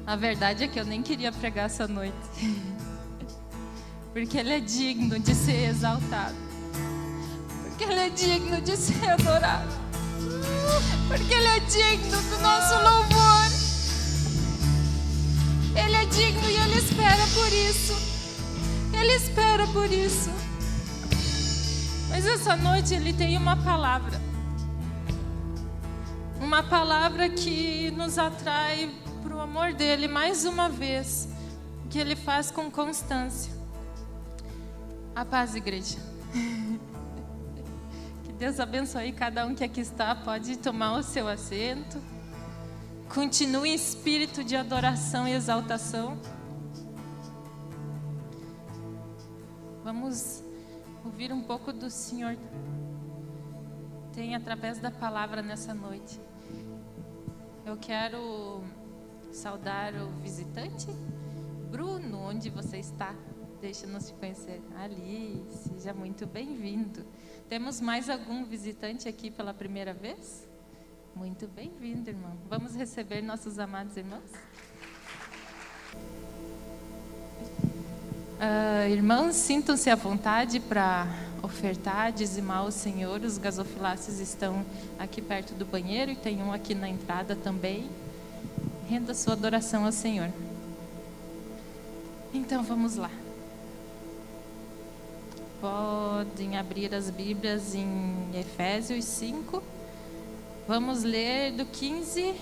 A verdade é que eu nem queria pregar essa noite. Porque Ele é digno de ser exaltado. Porque Ele é digno de ser adorado. Porque Ele é digno do nosso louvor. Ele é digno e Ele espera por isso. Ele espera por isso. Mas essa noite Ele tem uma palavra. Uma palavra que nos atrai para o amor dEle mais uma vez. Que Ele faz com constância. A paz, igreja. Que Deus abençoe cada um que aqui está. Pode tomar o seu assento. Continue em espírito de adoração e exaltação. Vamos ouvir um pouco do Senhor. Tem através da palavra nessa noite. Eu quero saudar o visitante. Bruno, onde você está? Deixa-nos te conhecer. Ali, seja muito bem-vindo. Temos mais algum visitante aqui pela primeira vez? Muito bem-vindo, irmão. Vamos receber nossos amados irmãos? Irmãos, sintam-se à vontade para ofertar, dizimar ao Senhor. Os gasofiláceos estão aqui perto do banheiro e tem um aqui na entrada também. Renda sua adoração ao Senhor. Então vamos lá. Podem abrir as Bíblias em Efésios 5. Vamos ler do 15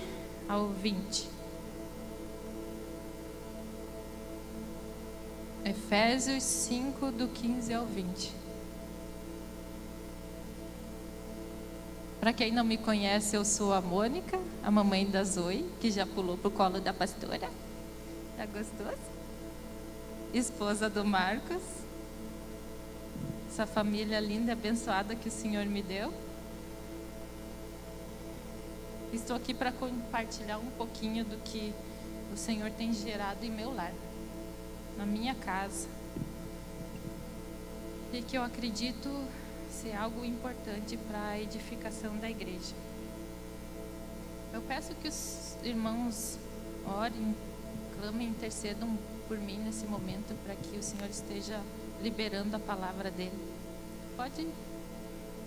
ao 20. Efésios 5, do 15 ao 20. Para quem não me conhece, eu sou a Mônica, a mamãe da Zoe, que já pulou pro colo da pastora. Tá gostoso? Esposa do Marcos. Essa família linda e abençoada que o Senhor me deu. Estou aqui para compartilhar um pouquinho do que o Senhor tem gerado em meu lar, na minha casa, e que eu acredito ser algo importante para a edificação da igreja. Eu peço que os irmãos orem, clamem, intercedam por mim nesse momento, para que o Senhor esteja liberando a palavra dele. Pode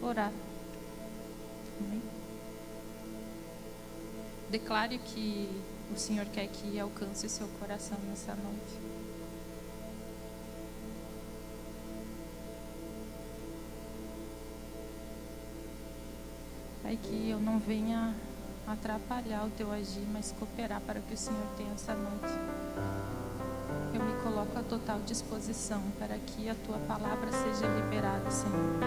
orar. Amém. Declare que o Senhor quer que alcance o seu coração nessa noite. Pai, que eu não venha atrapalhar o teu agir, mas cooperar para que o Senhor tenha essa noite. Eu me coloco à total disposição para que a tua palavra seja liberada, Senhor.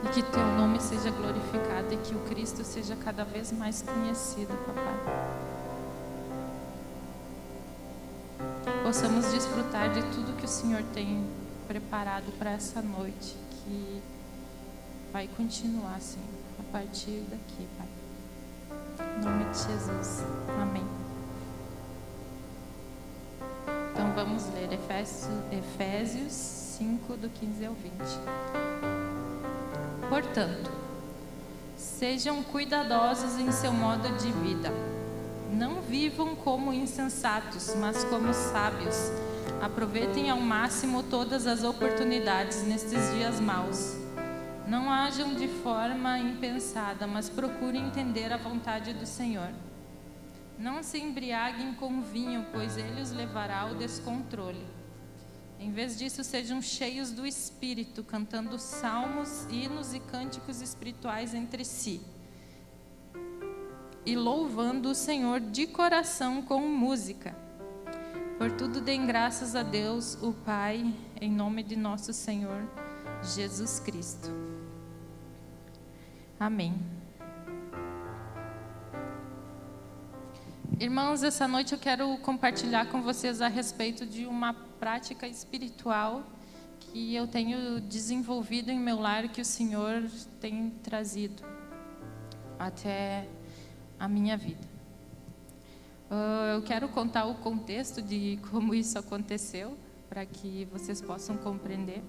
E que teu nome seja glorificado e que o Cristo seja cada vez mais conhecido, papai. Possamos desfrutar de tudo que o Senhor tem preparado para essa noite, que vai continuar assim, a partir daqui, Pai. Em nome de Jesus. Amém. Então vamos ler Efésios 5, do 15 ao 20. Portanto, sejam cuidadosos em seu modo de vida. Não vivam como insensatos, mas como sábios. Aproveitem ao máximo todas as oportunidades nestes dias maus. Não ajam de forma impensada, mas procurem entender a vontade do Senhor. Não se embriaguem com vinho, pois ele os levará ao descontrole. Em vez disso, sejam cheios do Espírito, cantando salmos, hinos e cânticos espirituais entre si, e louvando o Senhor de coração com música. Por tudo deem graças a Deus, o Pai, em nome de nosso Senhor Jesus Cristo. Amém. Irmãos, essa noite eu quero compartilhar com vocês a respeito de uma prática espiritual que eu tenho desenvolvido em meu lar, que o Senhor tem trazido até a minha vida. Eu quero contar o contexto de como isso aconteceu, para que vocês possam compreender.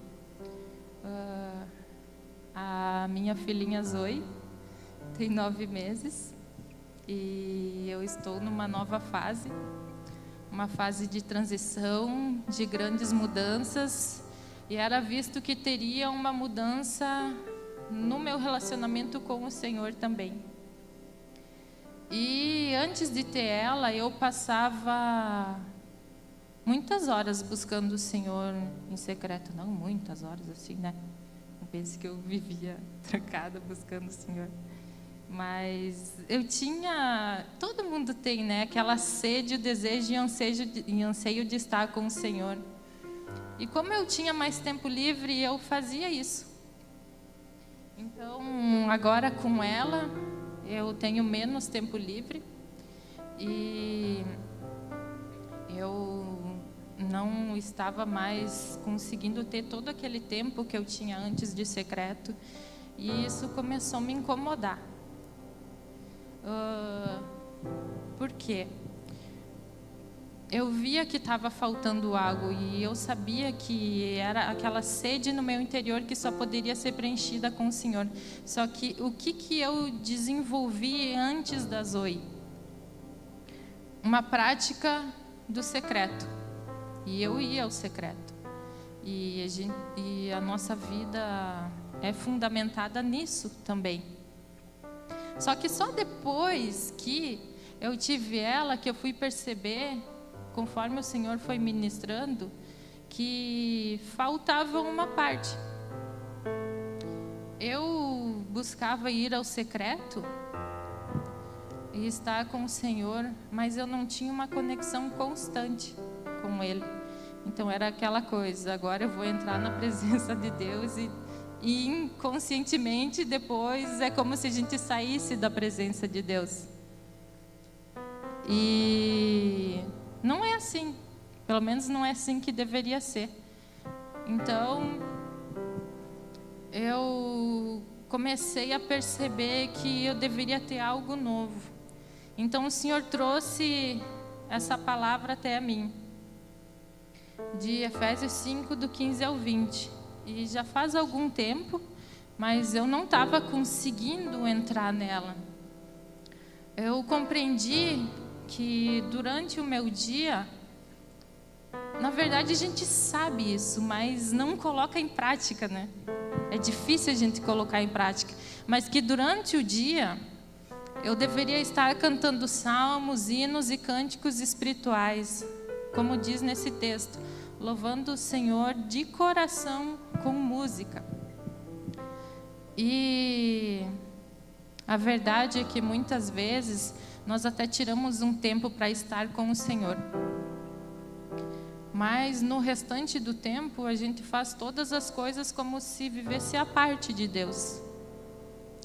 A minha filhinha Zoe tem 9 meses e eu estou numa nova fase, uma fase de transição, de grandes mudanças, e era visto que teria uma mudança no meu relacionamento com o Senhor também. E antes de ter ela, eu passava muitas horas buscando o Senhor em secreto. Não muitas horas assim, né? Não pense que eu vivia trancada buscando o Senhor. Mas eu tinha, todo mundo tem, né? Aquela sede, o desejo e anseio de estar com o Senhor. E como eu tinha mais tempo livre, eu fazia isso. Então, agora com ela, eu tenho menos tempo livre e eu não estava mais conseguindo ter todo aquele tempo que eu tinha antes de secreto, e isso começou a me incomodar. Por quê? Eu via que estava faltando algo e eu sabia que era aquela sede no meu interior que só poderia ser preenchida com o Senhor. Só que o que eu desenvolvi antes da Zoe? Uma prática do secreto. E eu ia ao secreto. E a nossa vida é fundamentada nisso também. Só que só depois que eu tive ela, que eu fui perceber, conforme o Senhor foi ministrando, que faltava uma parte. Eu buscava ir ao secreto e estar com o Senhor, mas eu não tinha uma conexão constante com Ele. Então era aquela coisa, agora eu vou entrar na presença de Deus e inconscientemente depois é como se a gente saísse da presença de Deus. E não é assim, pelo menos não é assim que deveria ser. Então, eu comecei a perceber que eu deveria ter algo novo. Então, o Senhor trouxe essa palavra até a mim, de Efésios 5, do 15 ao 20. E já faz algum tempo, mas eu não estava conseguindo entrar nela. Eu compreendi que durante o meu dia, na verdade a gente sabe isso, mas não coloca em prática, né? É difícil a gente colocar em prática. Mas que durante o dia, eu deveria estar cantando salmos, hinos e cânticos espirituais, como diz nesse texto, louvando o Senhor de coração com música. E a verdade é que muitas vezes nós até tiramos um tempo para estar com o Senhor. Mas no restante do tempo a gente faz todas as coisas como se vivesse a parte de Deus.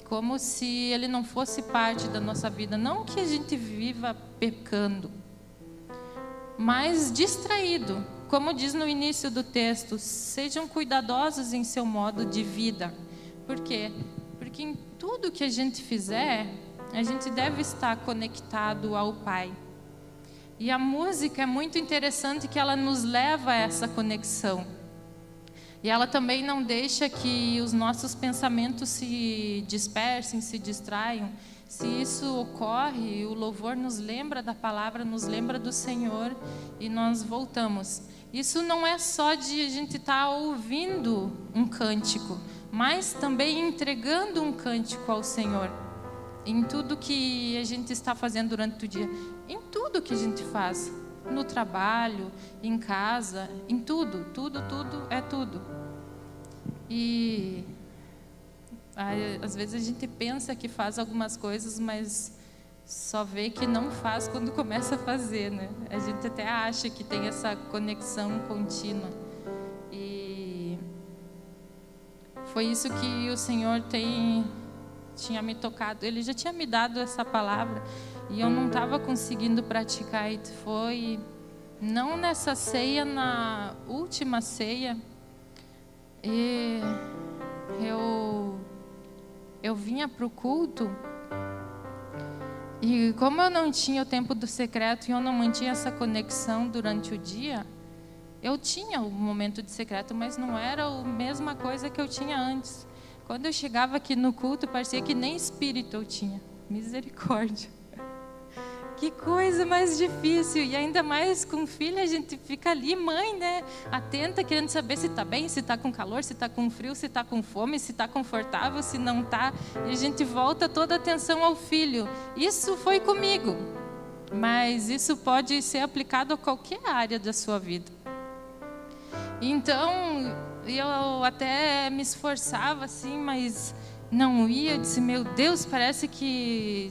Como se Ele não fosse parte da nossa vida. Não que a gente viva pecando, mas distraído. Como diz no início do texto, sejam cuidadosos em seu modo de vida. Por quê? Porque em tudo que a gente fizer, a gente deve estar conectado ao Pai. E a música é muito interessante que ela nos leva a essa conexão. E ela também não deixa que os nossos pensamentos se dispersem, se distraiam. Se isso ocorre, o louvor nos lembra da palavra, nos lembra do Senhor e nós voltamos. Isso não é só de a gente estar ouvindo um cântico, mas também entregando um cântico ao Senhor. Em tudo que a gente está fazendo durante o dia, em tudo que a gente faz, no trabalho, em casa, em tudo é tudo. E às vezes a gente pensa que faz algumas coisas, mas só vê que não faz quando começa a fazer, né? A gente até acha que tem essa conexão contínua. E foi isso que o Senhor tinha me tocado. Ele já tinha me dado essa palavra e eu não estava conseguindo praticar. E foi não nessa ceia, na última ceia, e eu vinha para o culto. E como eu não tinha o tempo do secreto e eu não mantinha essa conexão durante o dia, eu tinha o momento de secreto, mas não era a mesma coisa que eu tinha antes. Quando eu chegava aqui no culto, parecia que nem espírito eu tinha. Misericórdia. Que coisa mais difícil. E ainda mais com filha, a gente fica ali, mãe, né? Atenta, querendo saber se está bem, se está com calor, se está com frio, se está com fome, se está confortável, se não está. E a gente volta toda a atenção ao filho. Isso foi comigo. Mas isso pode ser aplicado a qualquer área da sua vida. Então, eu até me esforçava assim, mas não ia. Eu disse, meu Deus, parece que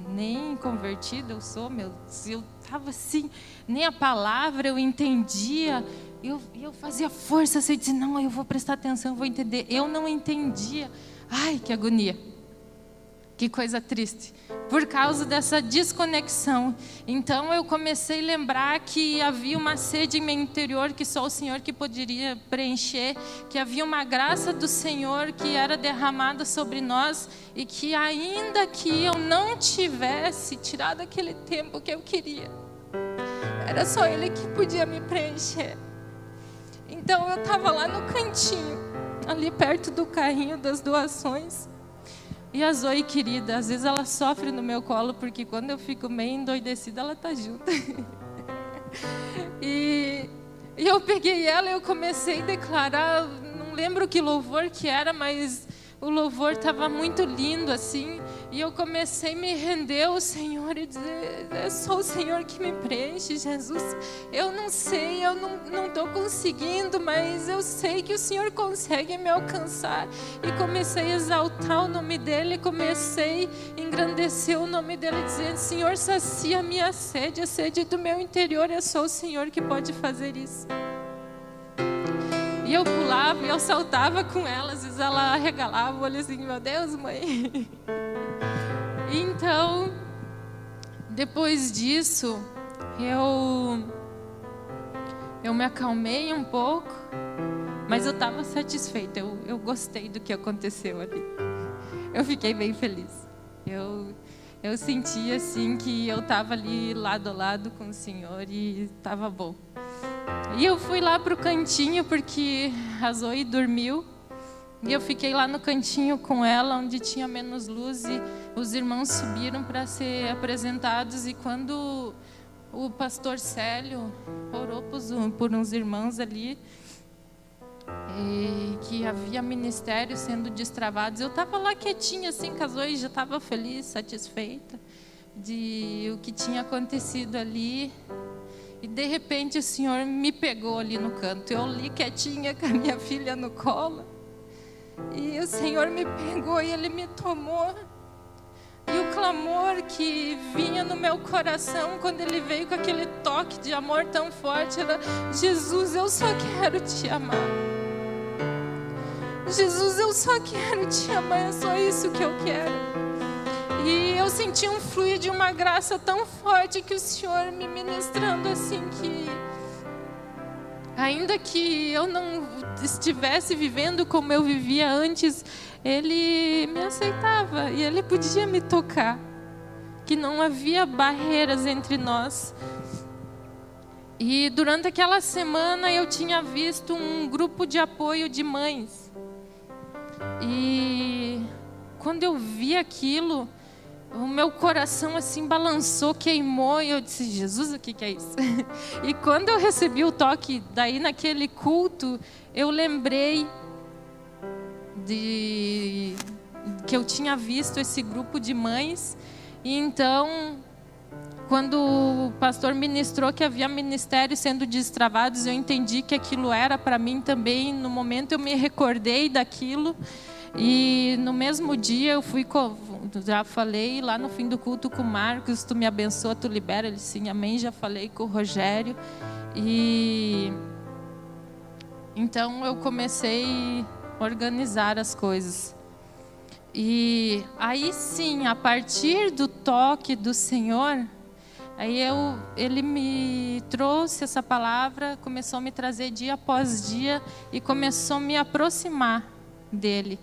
nem convertida eu sou, meu Deus. Eu estava assim, nem a palavra eu entendia. Eu fazia força, assim, eu disse, não, eu vou prestar atenção, eu vou entender. Eu não entendia. Ai, que agonia. Que coisa triste, por causa dessa desconexão. Então eu comecei a lembrar que havia uma sede em meu interior que só o Senhor que poderia preencher, que havia uma graça do Senhor que era derramada sobre nós e que ainda que eu não tivesse tirado aquele tempo que eu queria, era só Ele que podia me preencher. Então eu estava lá no cantinho, ali perto do carrinho das doações. E a Zoe, querida, às vezes ela sofre no meu colo, porque quando eu fico meio endoidecida, ela está junto. E eu peguei ela e eu comecei a declarar, não lembro que louvor que era, mas o louvor estava muito lindo assim. E eu comecei a me render ao Senhor e dizer, é só o Senhor que me preenche, Jesus. Eu não sei, eu não estou conseguindo, mas eu sei que o Senhor consegue me alcançar. E comecei a exaltar o nome dEle, comecei a engrandecer o nome dEle, dizendo, Senhor, sacia a minha sede, a sede do meu interior, é só o Senhor que pode fazer isso. E eu pulava e eu saltava com ela, às vezes ela arregalava o olho assim, meu Deus, mãe. Então, depois disso, eu me acalmei um pouco, mas eu estava satisfeita, eu gostei do que aconteceu ali. Eu fiquei bem feliz. Eu senti assim que eu estava ali lado a lado com o Senhor e estava bom. E eu fui lá para o cantinho porque a Zoe dormiu. E eu fiquei lá no cantinho com ela, onde tinha menos luz, e os irmãos subiram para ser apresentados. E quando o pastor Célio orou por uns irmãos ali, e que havia ministérios sendo destravados, eu estava lá quietinha, assim, com a Zoe, já estava feliz, satisfeita de o que tinha acontecido ali. E de repente o Senhor me pegou ali no canto, eu ali quietinha com a minha filha no colo. E o Senhor me pegou e Ele me tomou. E o clamor que vinha no meu coração, quando Ele veio com aquele toque de amor tão forte, era: Jesus, eu só quero te amar. Jesus, eu só quero te amar, é só isso que eu quero. E eu senti um fluir de uma graça tão forte que o Senhor me ministrando assim que... ainda que eu não estivesse vivendo como eu vivia antes, Ele me aceitava e Ele podia me tocar. Que não havia barreiras entre nós. E durante aquela semana eu tinha visto um grupo de apoio de mães. E quando eu vi aquilo, o meu coração assim balançou, queimou, e eu disse: Jesus, o que é isso? E quando eu recebi o toque, daí naquele culto, eu lembrei que eu tinha visto esse grupo de mães. E então, quando o pastor ministrou que havia ministérios sendo destravados, eu entendi que aquilo era para mim também. No momento eu me recordei daquilo. E no mesmo dia eu fui, já falei lá no fim do culto com o Marcos: tu me abençoa, tu libera. Ele: sim, amém. Já falei com o Rogério. E então eu comecei a organizar as coisas. E aí sim, a partir do toque do Senhor, aí Ele me trouxe essa palavra, começou a me trazer dia após dia e começou a me aproximar dEle.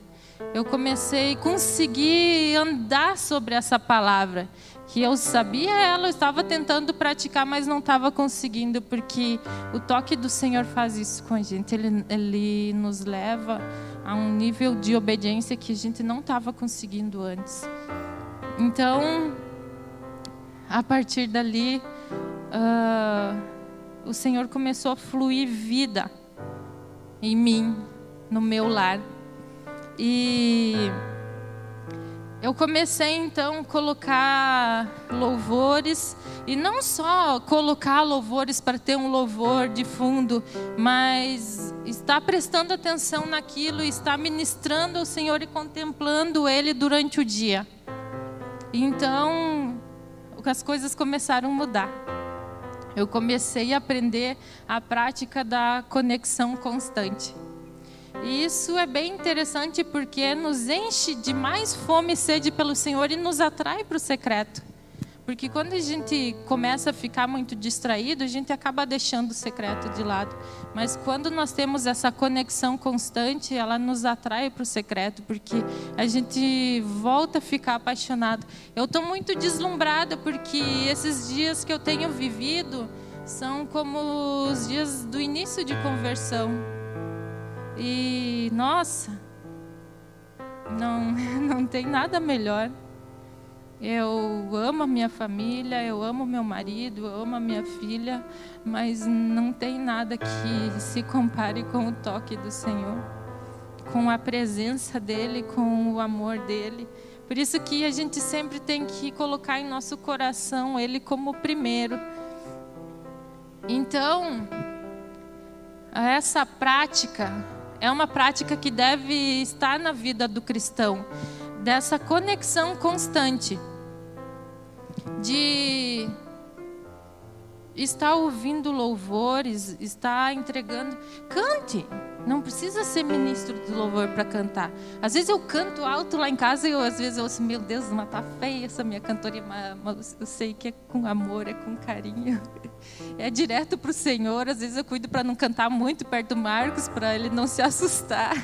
Eu comecei a conseguir andar sobre essa palavra, que eu sabia ela, eu estava tentando praticar, mas não estava conseguindo, porque o toque do Senhor faz isso com a gente. Ele nos leva a um nível de obediência que a gente não estava conseguindo antes. Então, a partir dali, o Senhor começou a fluir vida em mim, no meu lar. E eu comecei então a colocar louvores, e não só colocar louvores para ter um louvor de fundo, mas estar prestando atenção naquilo, estar ministrando ao Senhor e contemplando Ele durante o dia. Então, as coisas começaram a mudar. Eu comecei a aprender a prática da conexão constante. E isso é bem interessante porque nos enche de mais fome e sede pelo Senhor e nos atrai para o secreto. Porque quando a gente começa a ficar muito distraído, a gente acaba deixando o secreto de lado. Mas quando nós temos essa conexão constante, ela nos atrai para o secreto, porque a gente volta a ficar apaixonado. Eu estou muito deslumbrada porque esses dias que eu tenho vivido são como os dias do início de conversão. E, nossa, não tem nada melhor. Eu amo a minha família, eu amo meu marido, eu amo a minha filha, mas não tem nada que se compare com o toque do Senhor, com a presença dEle, com o amor dEle. Por isso que a gente sempre tem que colocar em nosso coração Ele como primeiro. Então, essa prática é uma prática que deve estar na vida do cristão, dessa conexão constante, de estar ouvindo louvores, estar entregando. Cante, não precisa ser ministro de louvor para cantar. Às vezes eu canto alto lá em casa e às vezes eu ouço, meu Deus, mas tá feia essa minha cantoria, mas eu sei que é com amor, é com carinho, é direto para o Senhor. Às vezes eu cuido para não cantar muito perto do Marcos, para ele não se assustar.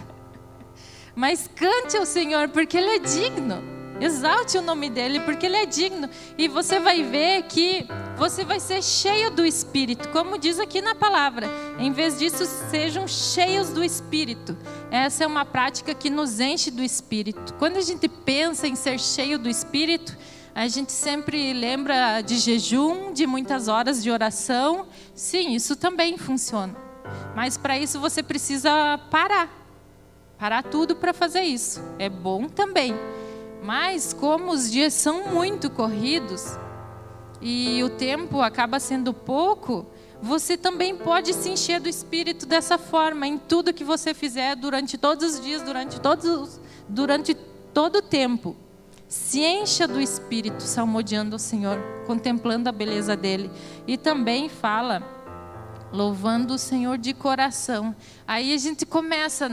Mas cante ao Senhor, porque Ele é digno. Exalte o nome dEle, porque Ele é digno. E você vai ver que você vai ser cheio do Espírito. Como diz aqui na palavra, em vez disso, sejam cheios do Espírito. Essa é uma prática que nos enche do Espírito. Quando a gente pensa em ser cheio do Espírito, a gente sempre lembra de jejum, de muitas horas de oração. Sim, isso também funciona. Mas para isso você precisa parar tudo para fazer isso. É bom também. Mas como os dias são muito corridos e o tempo acaba sendo pouco, você também pode se encher do Espírito dessa forma, em tudo que você fizer durante todos os dias, durante todo o tempo. Se encha do Espírito, salmodiando o Senhor, contemplando a beleza dEle. E também fala, louvando o Senhor de coração. Aí a gente começa,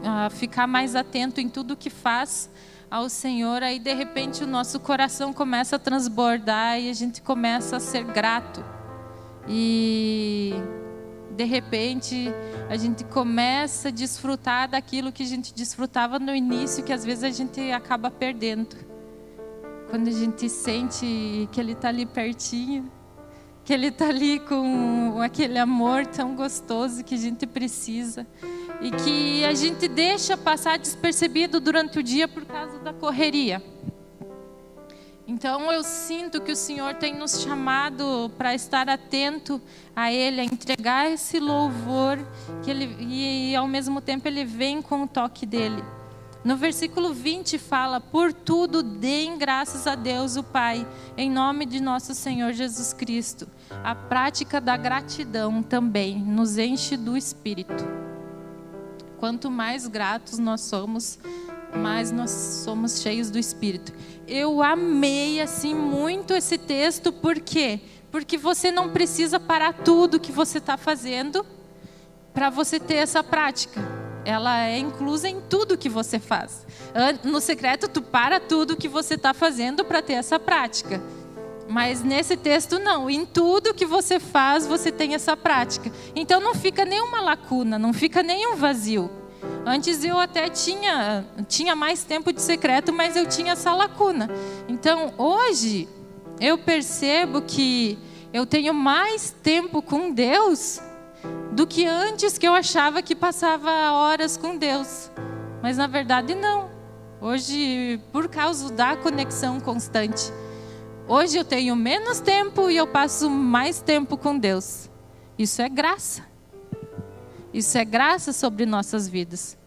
a ficar mais atento em tudo que faz ao Senhor. Aí de repente o nosso coração começa a transbordar e a gente começa a ser grato. E de repente a gente começa a desfrutar daquilo que a gente desfrutava no início, que às vezes a gente acaba perdendo. Quando a gente sente que Ele está ali pertinho, que Ele está ali com aquele amor tão gostoso que a gente precisa e que a gente deixa passar despercebido durante o dia por causa da correria. Então eu sinto que o Senhor tem nos chamado para estar atento a Ele, a entregar esse louvor e ao mesmo tempo Ele vem com o toque dEle. No versículo 20 fala, por tudo deem graças a Deus o Pai, em nome de nosso Senhor Jesus Cristo. A prática da gratidão também nos enche do Espírito. Quanto mais gratos nós somos, mais nós somos cheios do Espírito. Eu amei assim muito esse texto, por quê? Porque você não precisa parar tudo que você está fazendo para você ter essa prática. Ela é inclusa em tudo que você faz. No secreto, tu para tudo que você está fazendo para ter essa prática. Mas nesse texto não, em tudo que você faz, você tem essa prática. Então não fica nenhuma lacuna, não fica nenhum vazio. Antes eu até tinha mais tempo de secreto, mas eu tinha essa lacuna. Então hoje eu percebo que eu tenho mais tempo com Deus do que antes, que eu achava que passava horas com Deus. Mas na verdade não. Hoje, por causa da conexão constante, Hoje eu tenho menos tempo e eu passo mais tempo com Deus. Isso é graça. Isso é graça sobre nossas vidas.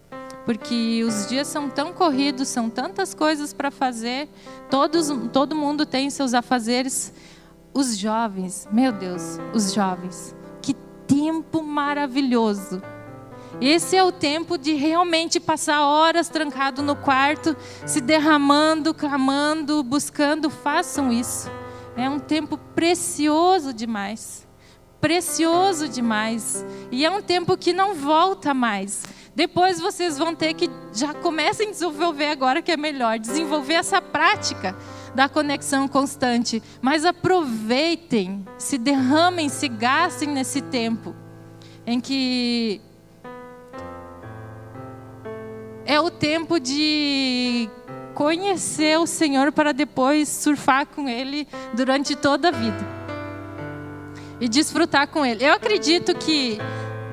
Porque os dias são tão corridos, são tantas coisas para fazer. Todo mundo tem seus afazeres. Os jovens, meu Deus, os jovens. Que tempo maravilhoso. Esse é o tempo de realmente passar horas trancado no quarto, se derramando, clamando, buscando. Façam isso. É um tempo precioso demais. Precioso demais. E é um tempo que não volta mais. Depois vocês vão ter que, já comecem a desenvolver agora que é melhor, desenvolver essa prática da conexão constante. Mas aproveitem, se derramem, se gastem nesse tempo em que é o tempo de conhecer o Senhor para depois surfar com Ele durante toda a vida. E desfrutar com Ele. Eu acredito que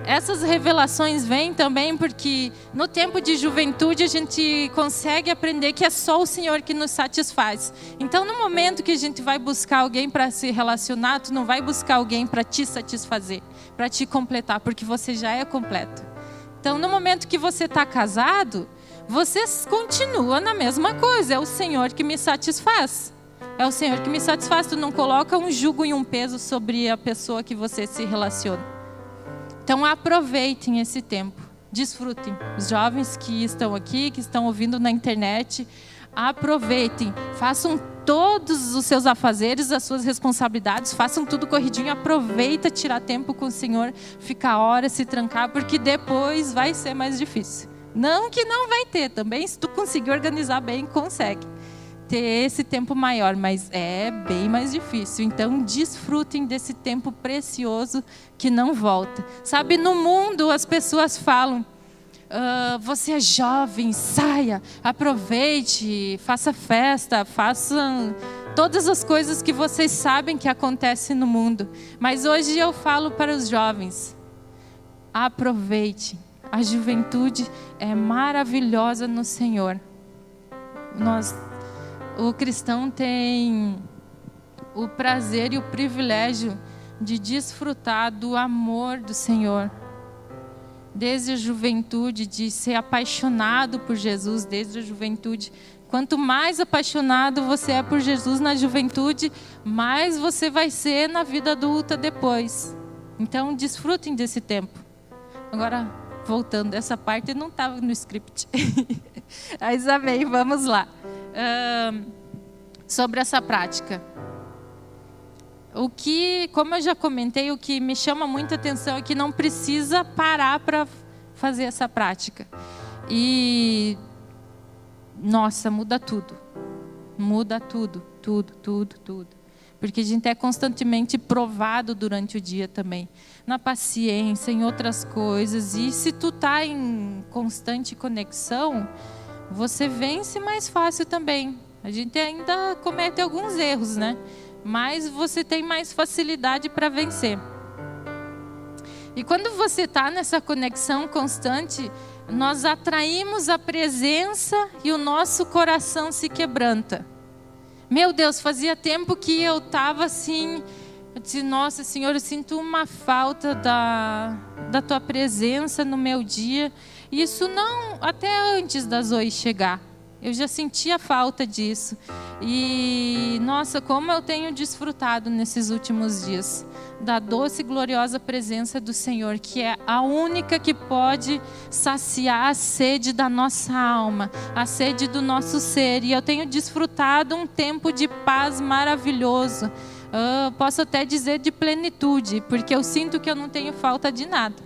essas revelações vêm também porque no tempo de juventude a gente consegue aprender que é só o Senhor que nos satisfaz. Então no momento que a gente vai buscar alguém para se relacionar, tu não vai buscar alguém para te satisfazer, para te completar, porque você já é completo. Então no momento que você está casado, você continua na mesma coisa, é o Senhor que me satisfaz. É o Senhor que me satisfaz, tu não coloca um jugo e um peso sobre a pessoa que você se relaciona. Então aproveitem esse tempo, desfrutem. Os jovens que estão aqui, que estão ouvindo na internet, aproveitem. Façam todos os seus afazeres, as suas responsabilidades, façam tudo corridinho. Aproveita tirar tempo com o Senhor, ficar horas, se trancar, porque depois vai ser mais difícil. Não que não vai ter também, se tu conseguir organizar bem, consegue ter esse tempo maior, mas é bem mais difícil. Então desfrutem desse tempo precioso que não volta. Sabe, no mundo as pessoas falam, você é jovem, saia, aproveite, faça festa, faça todas as coisas que vocês sabem que acontecem no mundo. Mas hoje eu falo para os jovens, aproveite. A juventude é maravilhosa no Senhor. O cristão tem o prazer e o privilégio de desfrutar do amor do Senhor. Desde a juventude, de ser apaixonado por Jesus desde a juventude. Quanto mais apaixonado você é por Jesus na juventude, mais você vai ser na vida adulta depois. Então desfrutem desse tempo. Agora, voltando, essa parte não estava no script. Mas amém, vamos lá. Sobre essa prática. Como eu já comentei, o que me chama muita atenção é que não precisa parar para fazer essa prática. E, nossa, muda tudo. Muda tudo, tudo. Porque a gente é constantemente provado durante o dia também. Na paciência, em outras coisas. E se tu tá em constante conexão, você vence mais fácil também. A gente ainda comete alguns erros, né? Mas você tem mais facilidade para vencer. E quando você está nessa conexão constante, nós atraímos a presença e o nosso coração se quebranta. Meu Deus, fazia tempo que eu estava assim, eu disse, nossa Senhor, eu sinto uma falta da Tua presença no meu dia. Isso não, até antes da Zoe chegar. Eu já sentia falta disso. E, nossa, como eu tenho desfrutado nesses últimos dias da doce e gloriosa presença do Senhor, que é a única que pode saciar a sede da nossa alma, a sede do nosso ser. E eu tenho desfrutado um tempo de paz maravilhoso. Posso até dizer de plenitude, porque eu sinto que eu não tenho falta de nada.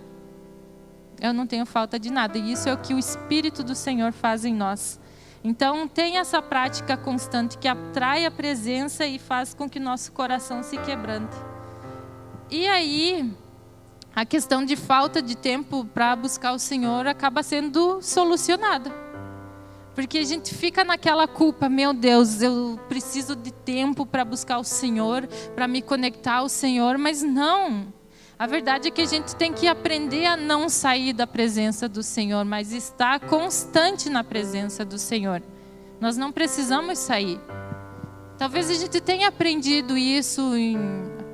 Eu não tenho falta de nada. E isso é o que o Espírito do Senhor faz em nós. Então, tem essa prática constante que atrai a presença e faz com que nosso coração se quebrante. E aí, a questão de falta de tempo para buscar o Senhor acaba sendo solucionada. Porque a gente fica naquela culpa, meu Deus, eu preciso de tempo para buscar o Senhor, para me conectar ao Senhor, mas não. A verdade é que a gente tem que aprender a não sair da presença do Senhor, mas estar constante na presença do Senhor. Nós não precisamos sair. Talvez a gente tenha aprendido isso em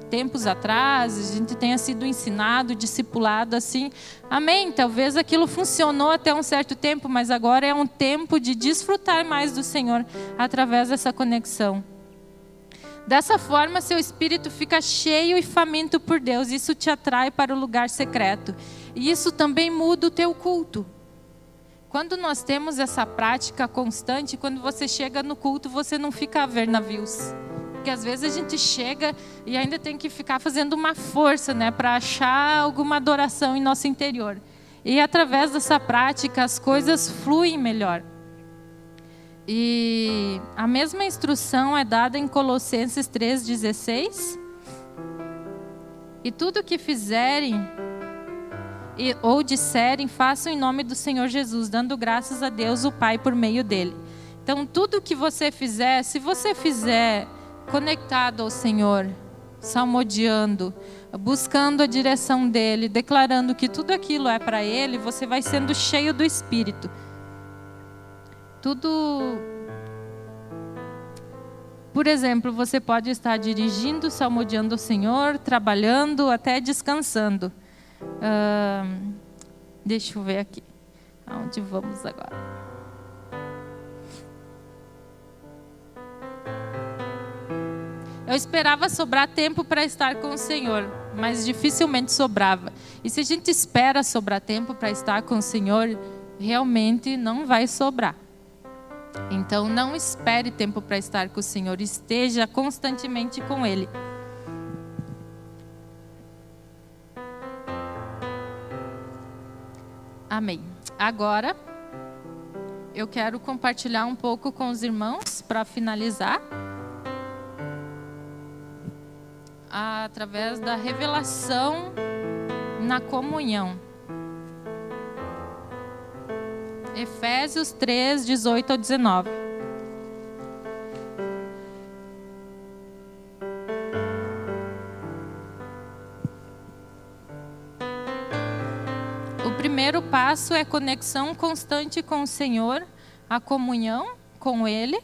tempos atrás, a gente tenha sido ensinado, discipulado assim. Amém? Talvez aquilo funcionou até um certo tempo, mas agora é um tempo de desfrutar mais do Senhor através dessa conexão. Dessa forma, seu espírito fica cheio e faminto por Deus. Isso te atrai para o lugar secreto. E isso também muda o teu culto. Quando nós temos essa prática constante, quando você chega no culto, você não fica a ver navios. Porque às vezes a gente chega e ainda tem que ficar fazendo uma força, né, para achar alguma adoração em nosso interior. E através dessa prática as coisas fluem melhor. E a mesma instrução é dada em Colossenses 3,16. E tudo que fizerem ou disserem, façam em nome do Senhor Jesus, dando graças a Deus o Pai por meio dele. Então tudo que você fizer, se você fizer conectado ao Senhor, salmodiando, buscando a direção dele, declarando que tudo aquilo é para ele, você vai sendo cheio do Espírito. Tudo. Por exemplo, você pode estar dirigindo, salmodiando ao Senhor, trabalhando, até descansando. Deixa eu ver aqui. Aonde vamos agora? Eu esperava sobrar tempo para estar com o Senhor, mas dificilmente sobrava. E se a gente espera sobrar tempo para estar com o Senhor, realmente não vai sobrar. Então não espere tempo para estar com o Senhor, esteja constantemente com Ele. Amém. Agora, eu quero compartilhar um pouco com os irmãos para finalizar. Através da revelação na comunhão. Efésios 3, 18 ao 19. O primeiro passo é conexão constante com o Senhor, a comunhão com Ele.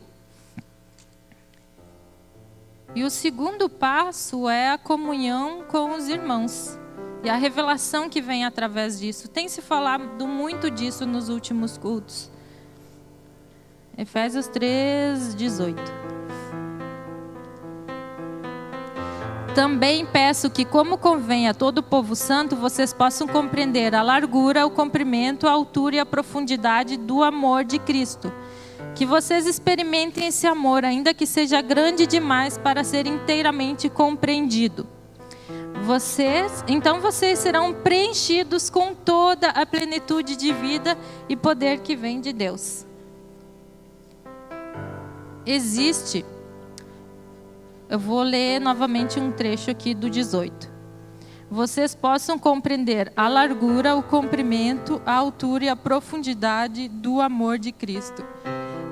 E o segundo passo é a comunhão com os irmãos. E a revelação que vem através disso. Tem se falado muito disso nos últimos cultos. Efésios 3, 18. Também peço que, como convém a todo o povo santo, vocês possam compreender a largura, o comprimento, a altura e a profundidade do amor de Cristo. Que vocês experimentem esse amor, ainda que seja grande demais para ser inteiramente compreendido. Então vocês serão preenchidos com toda a plenitude de vida e poder que vem de Deus. Eu vou ler novamente um trecho aqui do 18. Vocês possam compreender a largura, o comprimento, a altura e a profundidade do amor de Cristo.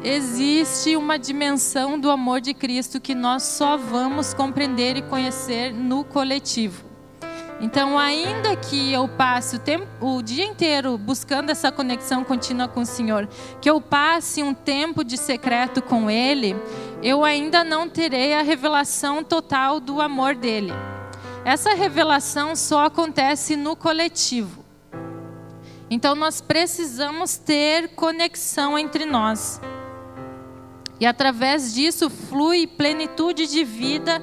Existe uma dimensão do amor de Cristo que nós só vamos compreender e conhecer no coletivo. Então, ainda que eu passe o dia inteiro buscando essa conexão contínua com o Senhor, que eu passe um tempo de secreto com Ele, eu ainda não terei a revelação total do amor dele. Essa revelação só acontece no coletivo. Então, nós precisamos ter conexão entre nós. E através disso flui plenitude de vida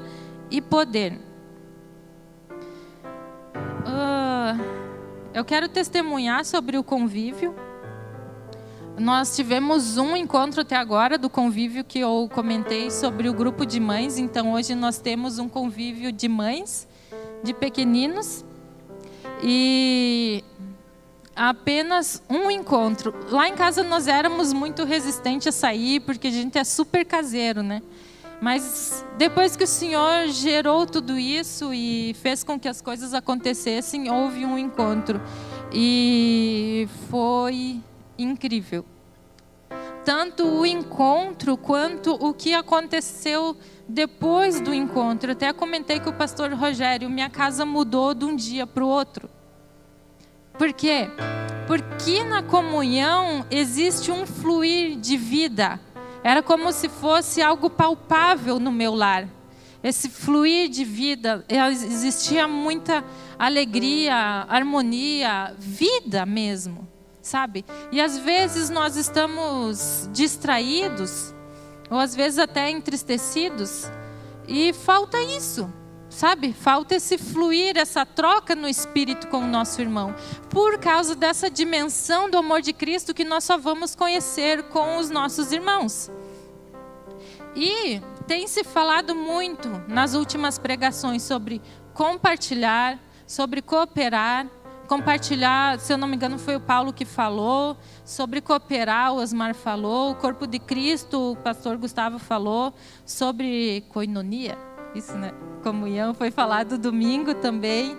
e poder. Eu quero testemunhar sobre o convívio. Nós tivemos um encontro até agora do convívio que eu comentei sobre o grupo de mães. Então hoje nós temos um convívio de mães, de pequeninos. E apenas um encontro. Lá em casa nós éramos muito resistentes a sair, porque a gente é super caseiro, né? Mas depois que o Senhor gerou tudo isso e fez com que as coisas acontecessem, houve um encontro. E foi incrível. Tanto o encontro quanto o que aconteceu depois do encontro. Eu até comentei com o pastor Rogério, minha casa mudou de um dia para o outro. Por quê? Porque na comunhão existe um fluir de vida. Era como se fosse algo palpável no meu lar. Esse fluir de vida, existia muita alegria, harmonia, vida mesmo, sabe? E às vezes nós estamos distraídos, ou às vezes até entristecidos, e falta isso, sabe? Falta esse fluir, essa troca no espírito com o nosso irmão, por causa dessa dimensão do amor de Cristo que nós só vamos conhecer com os nossos irmãos. E tem se falado muito nas últimas pregações sobre compartilhar, sobre cooperar. Compartilhar, se eu não me engano, foi o Paulo que falou. Sobre cooperar, o Osmar falou. O corpo de Cristo, o pastor Gustavo falou. Sobre koinonia, isso, né? Comunhão, foi falado domingo também.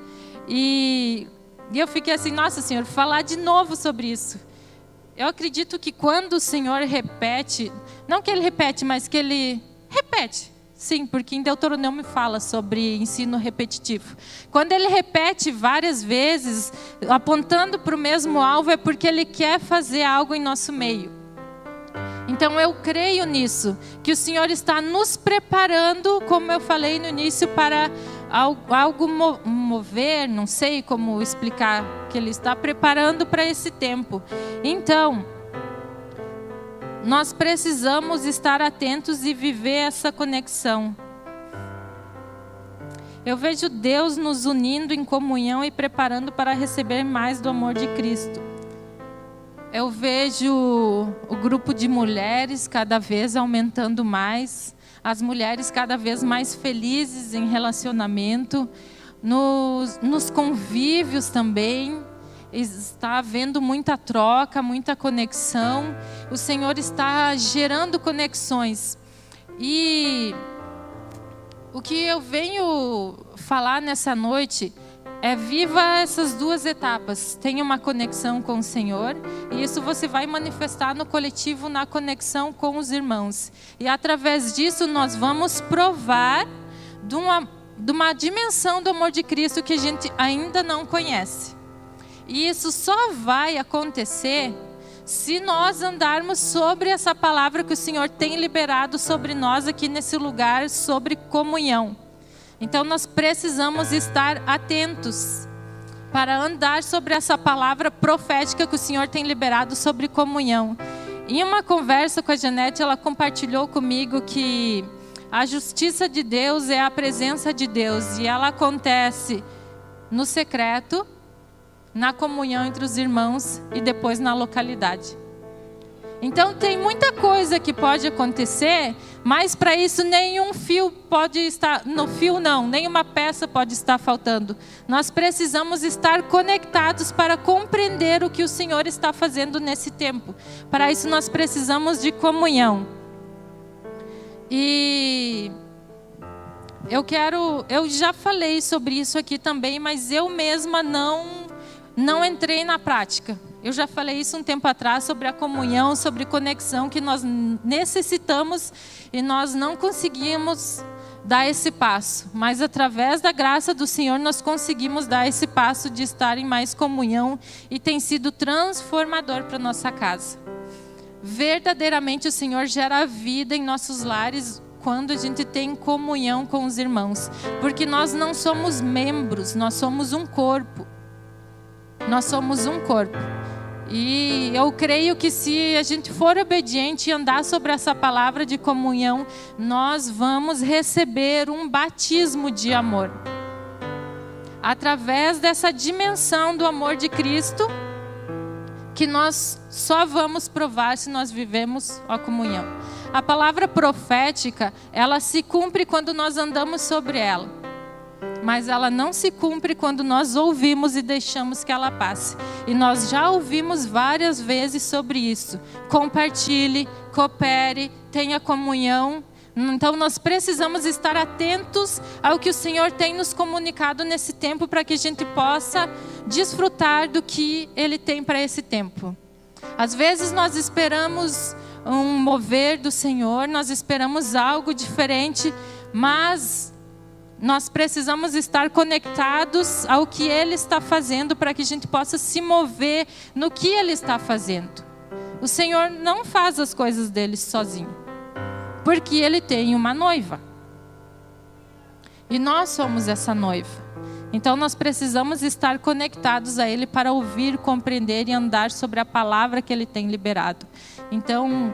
E eu fiquei assim, nossa Senhor, falar de novo sobre isso. Eu acredito que quando o Senhor repete, não que Ele repete, mas que Ele repete. Sim, porque em Deuteronômio fala sobre ensino repetitivo. Quando Ele repete várias vezes, apontando para o mesmo alvo, é porque Ele quer fazer algo em nosso meio. Então eu creio nisso, que o Senhor está nos preparando, como eu falei no início, para algo mover, não sei como explicar, que Ele está preparando para esse tempo. Então, nós precisamos estar atentos e viver essa conexão. Eu vejo Deus nos unindo em comunhão e preparando para receber mais do amor de Cristo. Eu vejo o grupo de mulheres cada vez aumentando mais, as mulheres cada vez mais felizes em relacionamento, nos convívios também. Está havendo muita troca, muita conexão. O Senhor está gerando conexões. E o que eu venho falar nessa noite é: viva essas duas etapas. Tenha uma conexão com o Senhor, e isso você vai manifestar no coletivo, na conexão com os irmãos. E através disso nós vamos provar de uma dimensão do amor de Cristo que a gente ainda não conhece. E isso só vai acontecer se nós andarmos sobre essa palavra que o Senhor tem liberado sobre nós aqui nesse lugar, sobre comunhão. Então nós precisamos estar atentos para andar sobre essa palavra profética que o Senhor tem liberado sobre comunhão. Em uma conversa com a Janete, ela compartilhou comigo que a justiça de Deus é a presença de Deus, e ela acontece no secreto, na comunhão entre os irmãos e depois na localidade. Então tem muita coisa que pode acontecer, mas para isso nenhum fio pode estar, no fio não, nenhuma peça pode estar faltando. Nós precisamos estar conectados para compreender o que o Senhor está fazendo nesse tempo. Para isso nós precisamos de comunhão. E eu já falei sobre isso aqui também, mas eu mesma não entrei na prática. Eu já falei isso um tempo atrás sobre a comunhão, sobre conexão que nós necessitamos e nós não conseguimos dar esse passo. Mas através da graça do Senhor nós conseguimos dar esse passo de estar em mais comunhão, e tem sido transformador para a nossa casa. Verdadeiramente o Senhor gera vida em nossos lares quando a gente tem comunhão com os irmãos. Porque nós não somos membros, nós somos um corpo. Nós somos um corpo. E eu creio que se a gente for obediente e andar sobre essa palavra de comunhão, nós vamos receber um batismo de amor. Através dessa dimensão do amor de Cristo, que nós só vamos provar se nós vivemos a comunhão. A palavra profética, ela se cumpre quando nós andamos sobre ela. Mas ela não se cumpre quando nós ouvimos e deixamos que ela passe. E nós já ouvimos várias vezes sobre isso. Compartilhe, coopere, tenha comunhão. Então nós precisamos estar atentos ao que o Senhor tem nos comunicado nesse tempo, para que a gente possa desfrutar do que Ele tem para esse tempo. Às vezes nós esperamos um mover do Senhor, nós esperamos algo diferente, mas nós precisamos estar conectados ao que Ele está fazendo, para que a gente possa se mover no que Ele está fazendo. O Senhor não faz as coisas dele sozinho. porque Ele tem uma noiva. E nós somos essa noiva. Então nós precisamos estar conectados a Ele para ouvir, compreender e andar sobre a palavra que Ele tem liberado. Então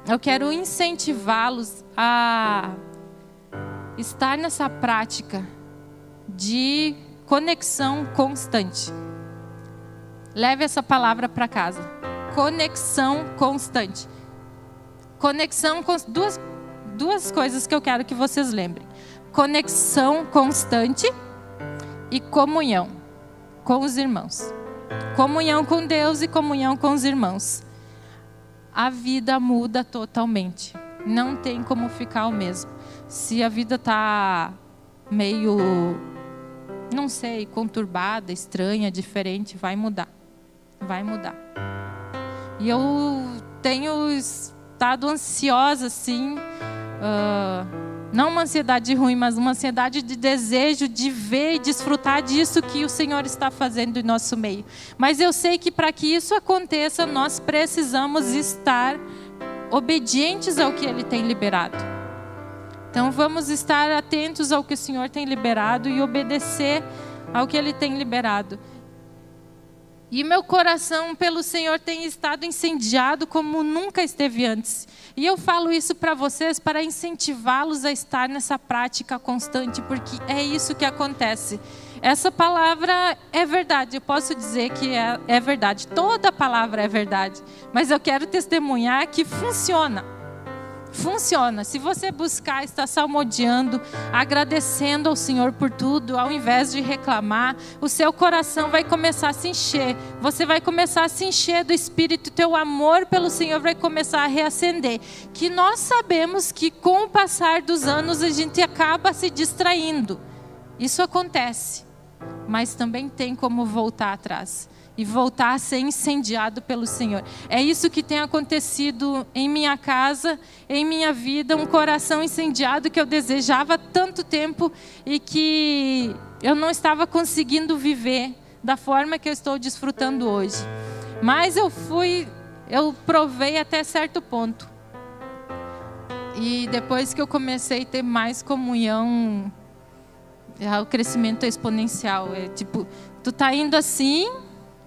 eu quero incentivá-los a estar nessa prática de conexão constante. Leve essa palavra para casa. Conexão constante. Conexão com duas coisas que eu quero que vocês lembrem. Conexão constante e comunhão com os irmãos. Comunhão com Deus e comunhão com os irmãos. A vida muda totalmente. Não tem como ficar o mesmo. Se a vida está meio, não sei, conturbada, estranha, diferente, vai mudar. Vai mudar. E eu tenho estado ansiosa, assim, não uma ansiedade ruim, mas uma ansiedade de desejo de ver e desfrutar disso que o Senhor está fazendo em nosso meio. Mas eu sei que para que isso aconteça, nós precisamos estar obedientes ao que Ele tem liberado. Então vamos estar atentos ao que o Senhor tem liberado e obedecer ao que Ele tem liberado. E meu coração pelo Senhor tem estado incendiado como nunca esteve antes. E eu falo isso para vocês para incentivá-los a estar nessa prática constante, porque é isso que acontece. Essa palavra é verdade, eu posso dizer que é verdade. Toda palavra é verdade. Mas eu quero testemunhar que funciona. Funciona. Se você buscar, estar salmodiando, agradecendo ao Senhor por tudo, ao invés de reclamar, o seu coração vai começar a se encher. Você vai começar a se encher do Espírito, teu amor pelo Senhor vai começar a reacender. Que nós sabemos que com o passar dos anos a gente acaba se distraindo. Isso acontece. Mas também tem como voltar atrás. E voltar a ser incendiado pelo Senhor. É isso que tem acontecido em minha casa, em minha vida, um coração incendiado que eu desejava há tanto tempo e que eu não estava conseguindo viver da forma que eu estou desfrutando hoje. Mas eu provei até certo ponto. E depois que eu comecei a ter mais comunhão, o crescimento é exponencial. É tipo, tu tá indo assim...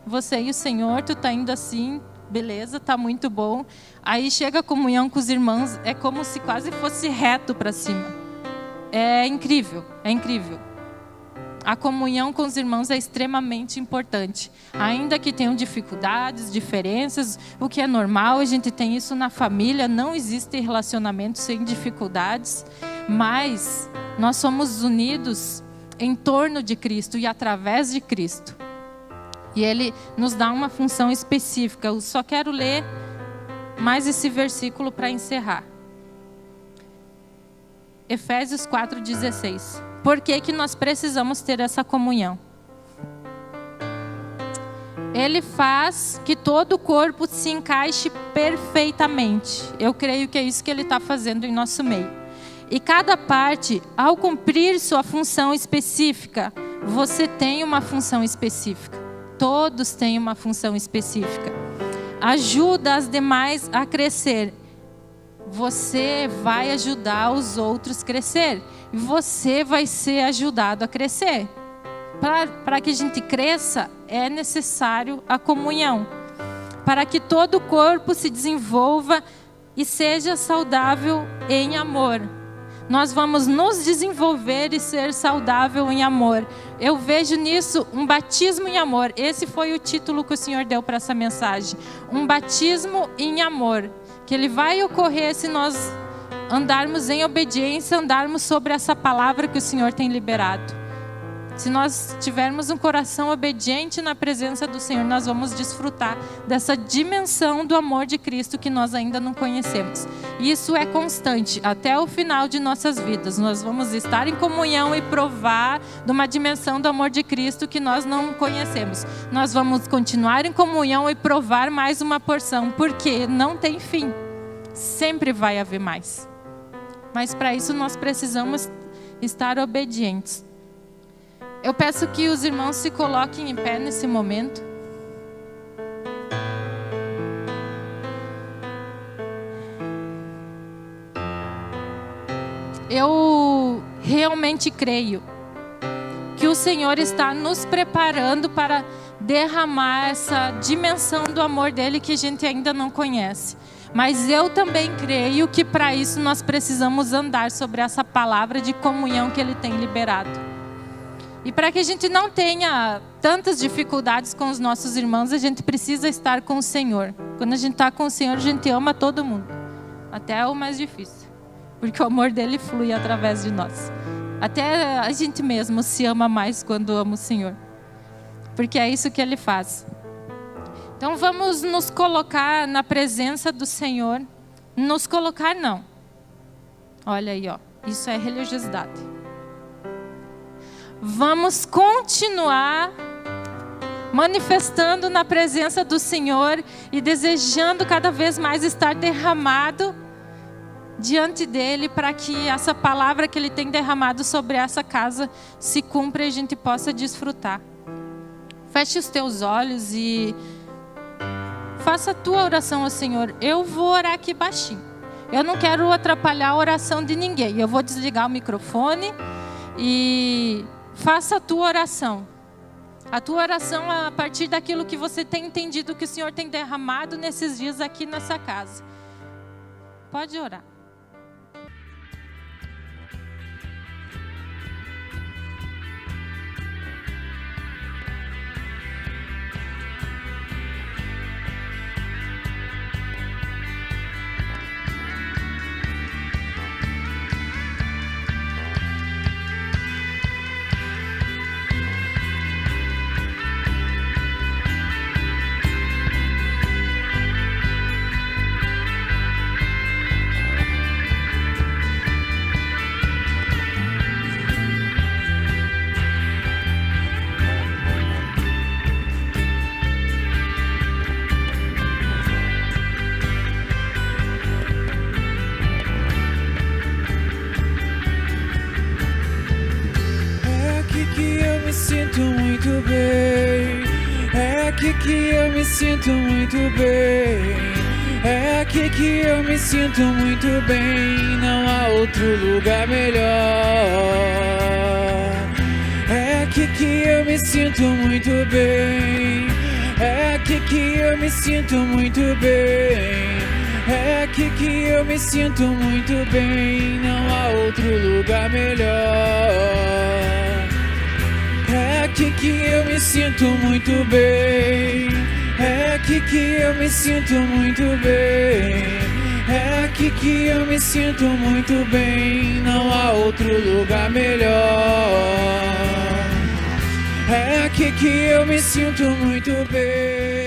Você e o Senhor, tu tá indo assim, beleza, tá muito bom. Aí chega a comunhão com os irmãos, é como se quase fosse reto para cima. É incrível, é incrível. A comunhão com os irmãos é extremamente importante. Ainda que tenham dificuldades, diferenças, o que é normal, a gente tem isso na família, não existe relacionamento sem dificuldades, mas nós somos unidos em torno de Cristo e através de Cristo. E Ele nos dá uma função específica. Eu só quero ler mais esse versículo para encerrar. Efésios 4,16. Por que que nós precisamos ter essa comunhão? Ele faz que todo o corpo se encaixe perfeitamente. Eu creio que é isso que Ele está fazendo em nosso meio. E cada parte, ao cumprir sua função específica, você tem uma função específica. Todos têm uma função específica. Ajuda as demais a crescer. Você vai ajudar os outros a crescer. E você vai ser ajudado a crescer. Para que a gente cresça, é necessário a comunhão. Para que todo o corpo se desenvolva e seja saudável em amor. Nós vamos nos desenvolver e ser saudável em amor. Eu vejo nisso um batismo em amor. Esse foi o título que o Senhor deu para essa mensagem. Um batismo em amor. Que ele vai ocorrer se nós andarmos em obediência, andarmos sobre essa palavra que o Senhor tem liberado. Se nós tivermos um coração obediente na presença do Senhor, nós vamos desfrutar dessa dimensão do amor de Cristo que nós ainda não conhecemos. E isso é constante, até o final de nossas vidas. Nós vamos estar em comunhão e provar de uma dimensão do amor de Cristo que nós não conhecemos. Nós vamos continuar em comunhão e provar mais uma porção, porque não tem fim. Sempre vai haver mais. Mas para isso nós precisamos estar obedientes. Eu peço que os irmãos se coloquem em pé nesse momento. eu realmente creio que o Senhor está nos preparando para derramar essa dimensão do amor dele que a gente ainda não conhece. Mas eu também creio que para isso nós precisamos andar sobre essa palavra de comunhão que ele tem liberado. E para que a gente não tenha tantas dificuldades com os nossos irmãos, a gente precisa estar com o Senhor. Quando a gente está com o Senhor, a gente ama todo mundo, até o mais difícil, porque o amor dele flui através de nós. Até a gente mesmo se ama mais quando ama o Senhor, porque é isso que ele faz. Então vamos nos colocar na presença do Senhor. Nos colocar não. Olha aí, ó. Isso é religiosidade. Vamos continuar manifestando na presença do Senhor e desejando cada vez mais estar derramado diante dele, para que essa palavra que ele tem derramado sobre essa casa se cumpra e a gente possa desfrutar. Feche os teus olhos e faça a tua oração ao Senhor. Eu vou orar aqui baixinho. Eu não quero atrapalhar a oração de ninguém. Eu vou desligar o microfone e faça a tua oração. A tua oração a partir daquilo que você tem entendido que o Senhor tem derramado nesses dias aqui nessa casa. Pode orar. Sinto muito bem, é aqui que eu me sinto muito bem, não há outro lugar melhor. É aqui que eu me sinto muito bem, é aqui que eu me sinto muito bem, é aqui que eu me sinto muito bem, não há outro lugar melhor. É aqui que eu me sinto muito bem, é aqui que eu me sinto muito bem, é aqui que eu me sinto muito bem, não há outro lugar melhor. É aqui que eu me sinto muito bem.